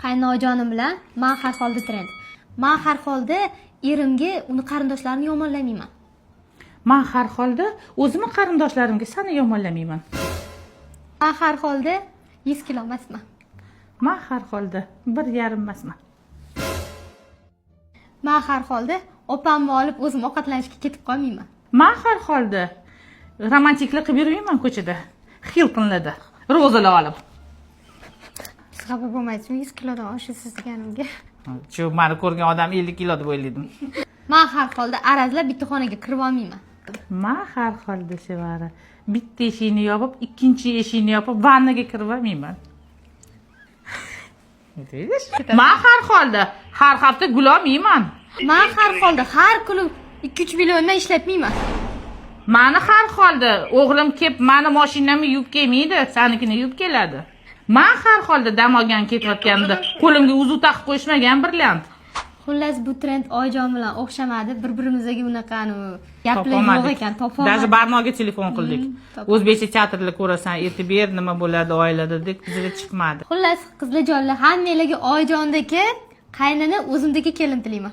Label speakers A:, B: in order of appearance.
A: Qaynojonim bilan men har holda trend. Men har holda erimga uni qarindoshlarini yomonlamayman.
B: Men har holda o'zimni qarindoshlarimga seni yomonlamayman.
A: Men har holda 100 kilo emasman.
B: Men har holda 1,5 emasman.
A: Men har holda opamni olib o'zim ovqatlanishga ketib qolmayman.
B: Men har holda romantiklik qilib yurmayman ko'chada. Hiltonlarda rozalar olib.
A: Siz xafa bo'lmaysiz, 100 kilodan oshasiz deganimga.
B: Shu meni ko'rgan odam 50 kilo deb o'yladim.
A: Men har holda arazlab bitta xonaga kirib olmayman.
B: Men har holda Sevara bitta eshikni yopib, ikkinchi eshikni yopib, vannaga kirib olmayman. Men har holda har hafta gul olmayman.
A: Men har holda har kuni 2-3 milliondan ishlatmayman.
B: Meni har holda o'g'lim kelib, meni mashinamni yuvib kelmaydi, senikini yuvib keladi. Men har holda dam olgan ketayotganimda qo'limga uzuv taqib qo'yishmagan birland.
A: Xullas bu trend Oyjon bilan o'xshamadi. Bir-birimizga bunaqani gaplar yo'q ekan, topolmadik.
B: Даже barmoqga telefon qildik. O'zbekcha teatrlar ko'rasan, erta ber nima bo'ladi oilada deb bizga chiqmadi.
A: Xullas qizlarjonlar, hammalarga Oyjondagi qaynini o'zimdagi kelin tilayman.